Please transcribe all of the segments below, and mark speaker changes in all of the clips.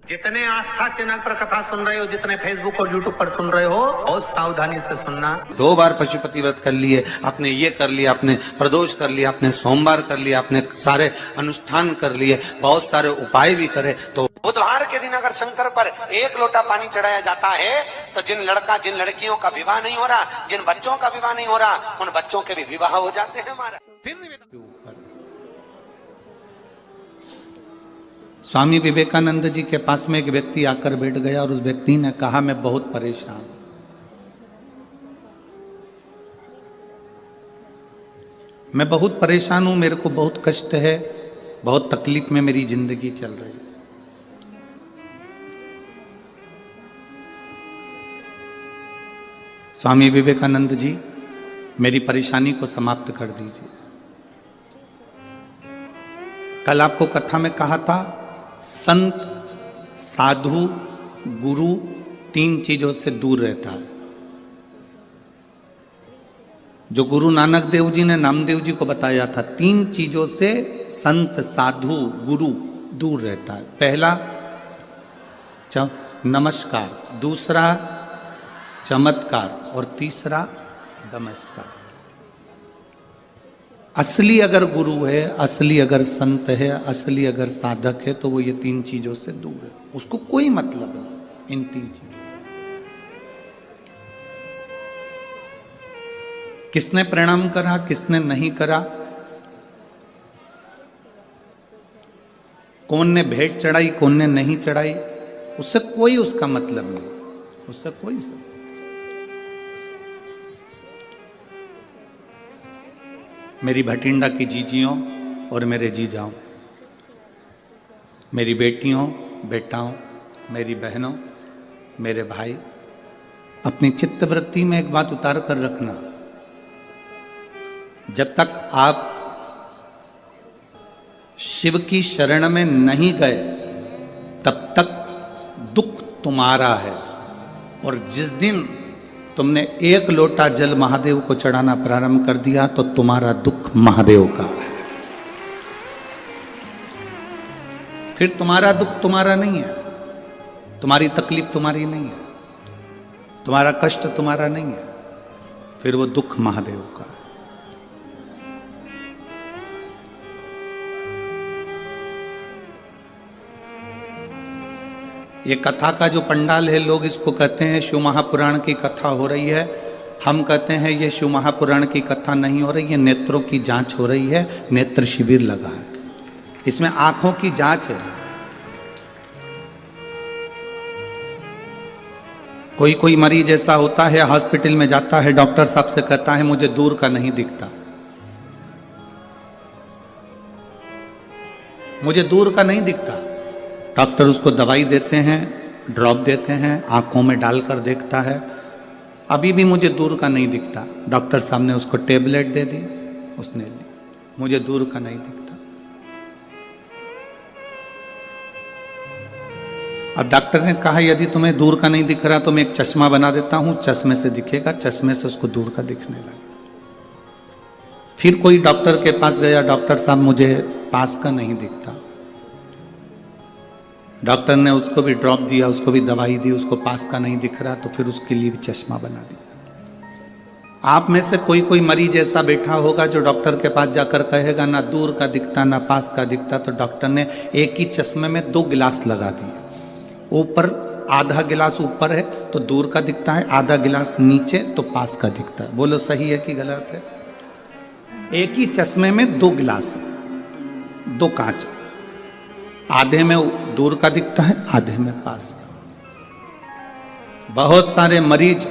Speaker 1: जितने आस्था चैनल पर कथा सुन रहे हो, जितने फेसबुक और यूट्यूब पर सुन रहे हो, बहुत सावधानी से सुनना। 2 बार पशुपति व्रत कर लिए आपने, ये कर लिया आपने, प्रदोष कर लिया आपने, सोमवार कर लिया आपने, सारे अनुष्ठान कर लिए, बहुत सारे उपाय भी करे, तो बुधवार के दिन अगर शंकर पर 1 लोटा पानी चढ़ाया जाता है तो जिन लड़कियों का विवाह नहीं हो रहा, जिन बच्चों का विवाह नहीं हो रहा, उन बच्चों के भी विवाह हो जाते हैं हमारा।
Speaker 2: स्वामी विवेकानंद जी के पास में एक व्यक्ति आकर बैठ गया और उस व्यक्ति ने कहा, मैं बहुत परेशान हूं, मैं बहुत परेशान हूं, मेरे को बहुत कष्ट है, बहुत तकलीफ में मेरी जिंदगी चल रही है। स्वामी विवेकानंद जी, मेरी परेशानी को समाप्त कर दीजिए। कल आपको कथा में कहा था, संत, साधु, गुरु 3 चीजों से दूर रहता है। जो गुरु नानक देव जी ने नामदेव जी को बताया था, 3 चीजों से संत, साधु, गुरु दूर रहता है। पहला नमस्कार, दूसरा चमत्कार और तीसरा नमस्कार। असली अगर गुरु है, असली अगर संत है, असली अगर साधक है, तो वो ये 3 चीजों से दूर है, उसको कोई मतलब नहीं इन 3 चीजों से। किसने प्रणाम करा, किसने नहीं करा, कौन ने भेंट चढ़ाई, कौन ने नहीं चढ़ाई, उससे कोई उसका मतलब नहीं, उससे कोई सब। मेरी भटिंडा की जीजियों और मेरे जीजाओं, मेरी बेटियों, बेटाओं, मेरी बहनों, मेरे भाई, अपनी चित्तवृत्ति में एक बात उतार कर रखना, जब तक आप शिव की शरण में नहीं गए तब तक दुख तुम्हारा है, और जिस दिन तुमने 1 लोटा जल महादेव को चढ़ाना प्रारंभ कर दिया तो तुम्हारा दुख महादेव का है। फिर तुम्हारा दुख तुम्हारा नहीं है, तुम्हारी तकलीफ तुम्हारी नहीं है, तुम्हारा कष्ट तुम्हारा नहीं है, फिर वो दुख महादेव का है। ये कथा का जो पंडाल है, लोग इसको कहते हैं शिव महापुराण की कथा हो रही है। हम कहते हैं ये शिव महापुराण की कथा नहीं हो रही है, नेत्रों की जांच हो रही है, नेत्र शिविर लगा है, इसमें आंखों की जांच है। कोई मरीज ऐसा होता है, हॉस्पिटल में जाता है, डॉक्टर साहब से कहता है मुझे दूर का नहीं दिखता, मुझे दूर का नहीं दिखता। डॉक्टर उसको दवाई देते हैं, ड्रॉप देते हैं, आंखों में डालकर देखता है, अभी भी मुझे दूर का नहीं दिखता। डॉक्टर साहब ने उसको टेबलेट दे दी, उसने ली, मुझे दूर का नहीं दिखता। अब डॉक्टर ने कहा यदि तुम्हें दूर का नहीं दिख रहा तो मैं एक चश्मा बना देता हूं, चश्मे से दिखेगा, चश्मे से उसको दूर का दिखने लगा। फिर कोई डॉक्टर के पास गया, डॉक्टर साहब मुझे पास का नहीं दिखता। डॉक्टर ने उसको भी ड्रॉप दिया, उसको भी दवाई दी, उसको पास का नहीं दिख रहा, तो फिर उसके लिए भी चश्मा बना दिया। आप में से कोई मरीज ऐसा बैठा होगा जो डॉक्टर के पास जाकर कहेगा ना दूर का दिखता ना पास का दिखता, तो डॉक्टर ने एक ही चश्मे में 2 गिलास लगा दिए। ऊपर आधा गिलास ऊपर है तो दूर का दिखता है, आधा गिलास नीचे तो पास का दिखता है। बोलो सही है कि गलत है? एक ही चश्मे में 2 गिलास, 2 कांच, आधे में दूर का दिखता है, आधे में पास। बहुत सारे मरीज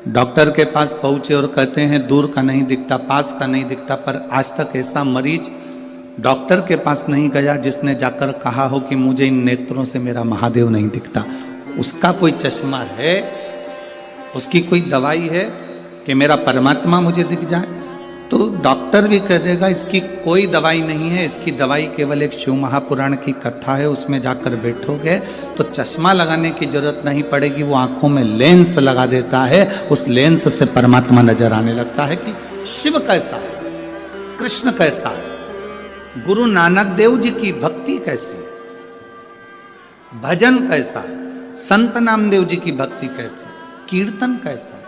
Speaker 2: डॉक्टर के पास पहुंचे और कहते हैं दूर का नहीं दिखता, पास का नहीं दिखता, पर आज तक ऐसा मरीज डॉक्टर के पास नहीं गया जिसने जाकर कहा हो कि मुझे इन नेत्रों से मेरा महादेव नहीं दिखता। उसका कोई चश्मा है, उसकी कोई दवाई है कि मेरा परमात्मा मुझे दिख जाए? तो डॉक्टर भी कह देगा इसकी कोई दवाई नहीं है, इसकी दवाई केवल एक शिव महापुराण की कथा है, उसमें जाकर बैठोगे तो चश्मा लगाने की जरूरत नहीं पड़ेगी, वो आंखों में लेंस लगा देता है, उस लेंस से परमात्मा नजर आने लगता है कि शिव कैसा है, कृष्ण कैसा है, गुरु नानक देव जी की भक्ति कैसी है। भजन कैसा है, संत नामदेव जी की भक्ति कैसी है, कीर्तन कैसा है।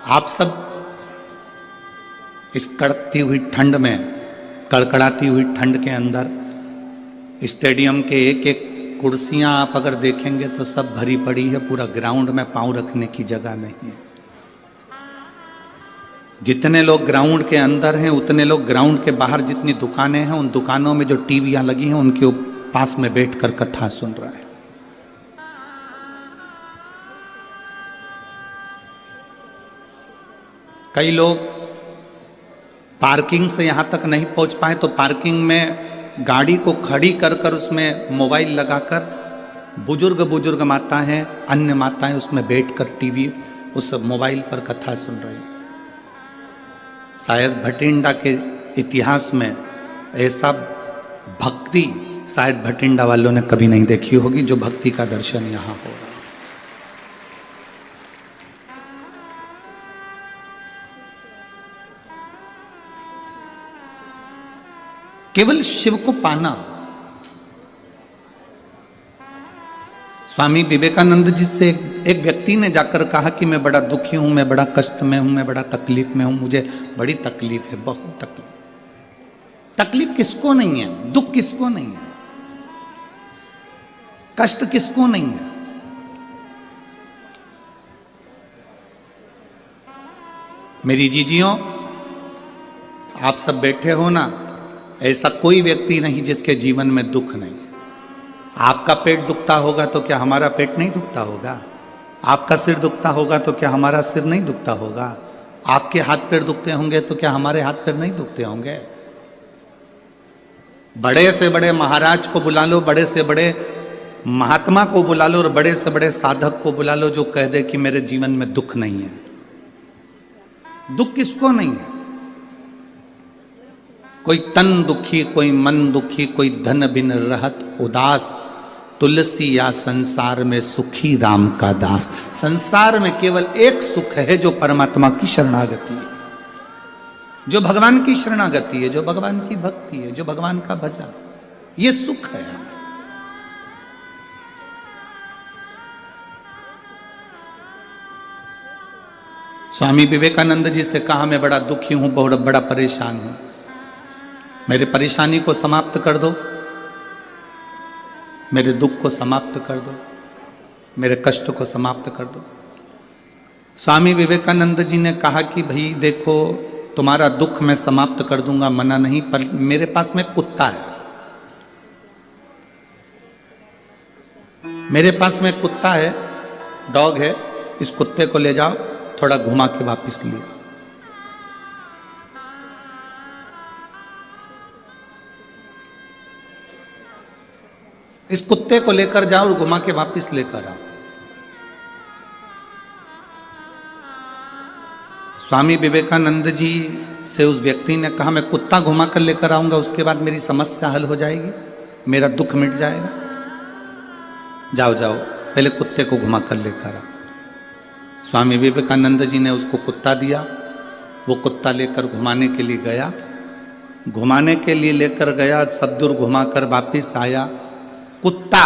Speaker 2: आप सब इस कड़कती हुई ठंड में, कड़कड़ाती हुई ठंड के अंदर स्टेडियम के एक एक कुर्सियां आप अगर देखेंगे तो सब भरी पड़ी है, पूरा ग्राउंड में पांव रखने की जगह नहीं है। जितने लोग ग्राउंड के अंदर हैं उतने लोग ग्राउंड के बाहर जितनी दुकानें हैं उन दुकानों में जो टीवियां लगी हैं उनके पास में बैठकर कथा सुन रहा है। कई लोग पार्किंग से यहां तक नहीं पहुंच पाए तो पार्किंग में गाड़ी को खड़ी कर कर उसमें मोबाइल लगाकर बुजुर्ग माताएं, अन्य माताएं उसमें बैठकर टीवी उस मोबाइल पर कथा सुन रही हैं। शायद भटिंडा के इतिहास में ऐसा भक्ति शायद भटिंडा वालों ने कभी नहीं देखी होगी जो भक्ति का दर्शन यहां हो रहा है। केवल शिव को पाना। स्वामी विवेकानंद जी से एक व्यक्ति ने जाकर कहा कि मैं बड़ा दुखी हूं, मैं बड़ा कष्ट में हूं, मैं बड़ा तकलीफ में हूं, मुझे बड़ी तकलीफ है, बहुत तकलीफ। तकलीफ किसको नहीं है, दुख किसको नहीं है, कष्ट किसको नहीं है। मेरी जीजियों, आप सब बैठे हो ना, ऐसा कोई व्यक्ति नहीं जिसके जीवन में दुख नहीं है। आपका पेट दुखता होगा तो क्या हमारा पेट नहीं दुखता होगा? आपका सिर दुखता होगा तो क्या हमारा सिर नहीं दुखता होगा? आपके हाथ पैर दुखते होंगे तो क्या हमारे हाथ पैर नहीं दुखते होंगे? बड़े से बड़े महाराज को बुला लो, बड़े से बड़े महात्मा को बुला लो और बड़े से बड़े साधक को बुला लो जो कह दे कि मेरे जीवन में दुख नहीं है। दुख किसको नहीं है? कोई तन दुखी, कोई मन दुखी, कोई धन बिन रहत उदास, तुलसी या संसार में सुखी राम का दास। संसार में केवल एक सुख है जो परमात्मा की शरणागति है, जो भगवान की शरणागति है, जो भगवान की भक्ति है, जो भगवान का भजन, ये सुख है। स्वामी विवेकानंद जी से कहा, मैं बड़ा दुखी हूं, बहुत बड़ा परेशान हूं, मेरे परेशानी को समाप्त कर दो, मेरे दुख को समाप्त कर दो, मेरे कष्ट को समाप्त कर दो। स्वामी विवेकानंद जी ने कहा कि भाई देखो, तुम्हारा दुख मैं समाप्त कर दूंगा, मना नहीं, पर मेरे पास में कुत्ता है, मेरे पास में कुत्ता है, डॉग है, इस कुत्ते को ले जाओ, थोड़ा घुमा के वापस ले आओ। इस कुत्ते को लेकर जाओ और घुमा के वापस लेकर आओ। स्वामी विवेकानंद जी से उस व्यक्ति ने कहा, मैं कुत्ता घुमा कर लेकर आऊंगा, उसके बाद मेरी समस्या हल हो जाएगी, मेरा दुख मिट जाएगा। जाओ जाओ, पहले कुत्ते को घुमा कर लेकर आओ। स्वामी विवेकानंद जी ने उसको कुत्ता दिया, वो कुत्ता लेकर घुमाने के लिए गया, घुमाने के लिए लेकर गया, सब दूर घुमाकर वापिस आया। कुत्ता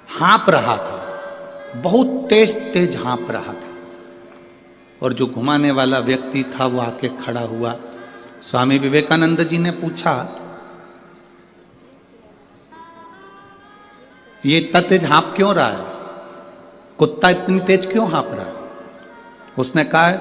Speaker 2: हाँप रहा था, बहुत तेज तेज हाँप रहा था, और जो घुमाने वाला व्यक्ति था वो आके खड़ा हुआ। स्वामी विवेकानंद जी ने पूछा, ये इतना तेज हाँप क्यों रहा है, कुत्ता इतनी तेज क्यों हाँप रहा है? उसने कहा,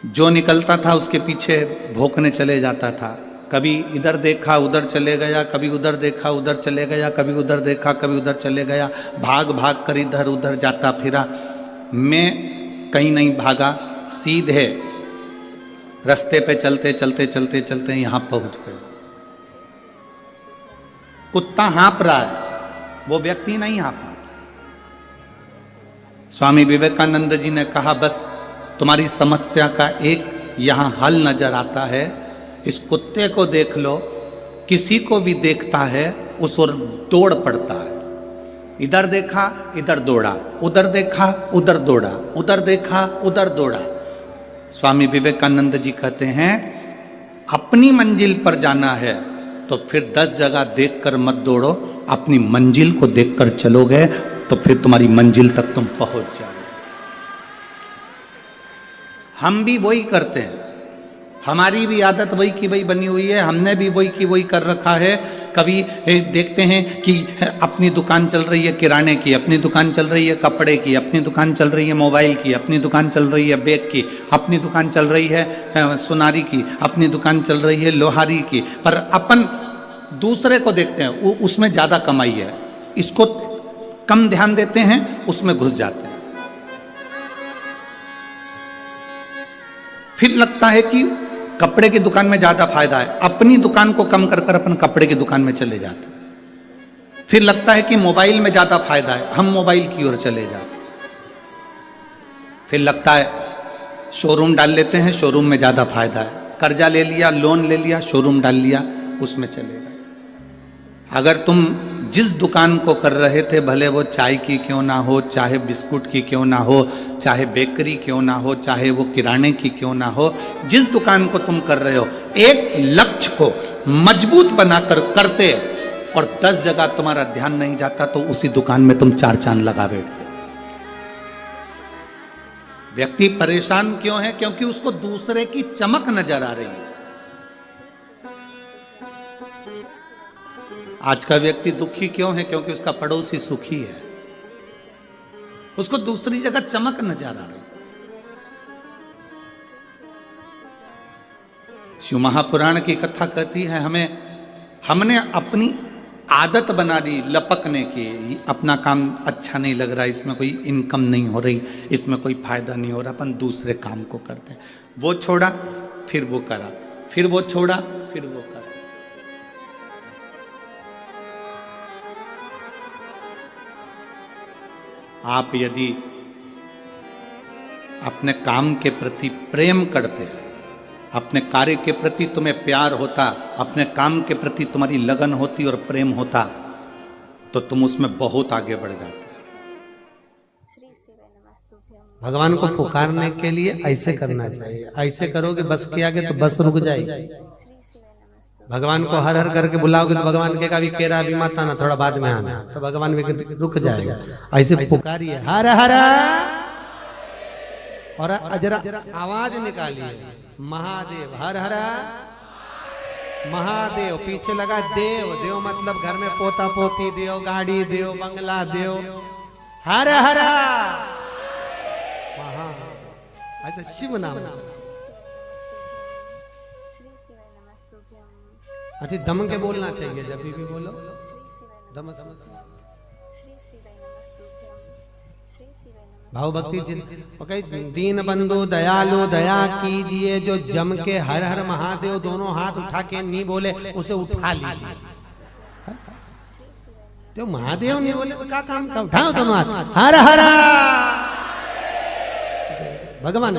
Speaker 2: जो निकलता था उसके पीछे भौंकने चले जाता था, कभी इधर देखा उधर चले गया, कभी उधर देखा उधर चले गया, कभी उधर देखा कभी उधर चले गया, भाग भाग कर इधर उधर जाता फिरा। मैं कहीं नहीं भागा, सीधे रास्ते पे चलते चलते चलते चलते यहां पहुंच गए। कुत्ता हाँप रहा है, वो व्यक्ति नहीं हाँपा। स्वामी विवेकानंद जी ने कहा, बस तुम्हारी समस्या का एक यहां हल नजर आता है, इस कुत्ते को देख लो, किसी को भी देखता है उस ओर दौड़ पड़ता है, इधर देखा इधर दौड़ा, उधर देखा उधर दौड़ा, उधर देखा उधर दौड़ा। स्वामी विवेकानंद जी कहते हैं, अपनी मंजिल पर जाना है तो फिर 10 जगह देखकर मत दौड़ो, अपनी मंजिल को देखकर चलोगे तो फिर तुम्हारी मंजिल तक तुम पहुंच जाओगे। हम भी वही करते हैं, हमारी भी आदत वही की वही बनी हुई है, हमने भी वही की वही कर रखा है। कभी देखते हैं कि अपनी दुकान चल रही है किराने की, अपनी दुकान चल रही है कपड़े की, अपनी दुकान चल रही है मोबाइल की, अपनी दुकान चल रही है बैग की, अपनी दुकान चल रही है सुनारी की, अपनी दुकान चल रही है लोहारी की, पर अपन दूसरे को देखते हैं वो उसमें ज़्यादा कमाई है, इसको कम ध्यान देते हैं, उसमें घुस जाते हैं। फिर लगता है कि कपड़े की दुकान में ज्यादा फायदा है, अपनी दुकान को कम कर कर अपन कपड़े की दुकान में चले जाते हैं। फिर लगता है कि मोबाइल में ज्यादा फायदा है, हम मोबाइल की ओर चले जाते हैं। फिर लगता है शोरूम डाल लेते हैं, शोरूम में ज्यादा फायदा है, कर्जा ले लिया, लोन ले लिया, शोरूम डाल लिया, उसमें चले गए। अगर तुम जिस दुकान को कर रहे थे, भले वो चाय की क्यों ना हो, चाहे बिस्कुट की क्यों ना हो, चाहे बेकरी क्यों ना हो, चाहे वो किराने की क्यों ना हो, जिस दुकान को तुम कर रहे हो, एक लक्ष्य को मजबूत बनाकर करते और 10 जगह तुम्हारा ध्यान नहीं जाता तो उसी दुकान में तुम 4 चांद लगा बैठते। व्यक्ति परेशान क्यों है? क्योंकि उसको दूसरे की चमक नजर आ रही है। आज का व्यक्ति दुखी क्यों है? क्योंकि उसका पड़ोसी सुखी है, उसको दूसरी जगह चमक नजर आ रही है। शिव महापुराण की कथा कहती है हमने अपनी आदत बना ली लपकने की, अपना काम अच्छा नहीं लग रहा, इसमें कोई इनकम नहीं हो रही, इसमें कोई फायदा नहीं हो रहा, अपन दूसरे काम को करते हैं। वो छोड़ा फिर वो करा, फिर वो छोड़ा फिर वो करा। आप यदि अपने काम के प्रति प्रेम करते, अपने कार्य के प्रति तुम्हें प्यार होता, अपने काम के प्रति तुम्हारी लगन होती और प्रेम होता, तो तुम उसमें बहुत आगे बढ़ जाते।
Speaker 3: भगवान को पुकारने के लिए ऐसे करना चाहिए, ऐसे करोगे बस के आगे तो बस रुक जाएगी। भगवान को हर हर करके बुलाओगे तो भगवान के का भी केरा भी मत आना, थोड़ा बाद में आना, तो भगवान भी रुक जाएगा। ऐसे पुकारिए हर हर, और जरा आवाज निकालिए महादेव, हर हर महादेव। पीछे लगा देव, देव मतलब घर में पोता पोती देव, गाड़ी देव, बंगला देव, हर हर महा। अच्छा शिव नाम। अच्छा दम के बोलना चाहिए, जब भी बोलो दम। भाव भक्ति दीन बंधु दयालु दया कीजिए, जो जम के हर हर महादेव दोनों हाथ उठा के नहीं बोले उसे उठा लीजिए। तो महादेव नहीं बोले तो क्या काम का? उठाओ दोनों हाथ, हर हर भगवान।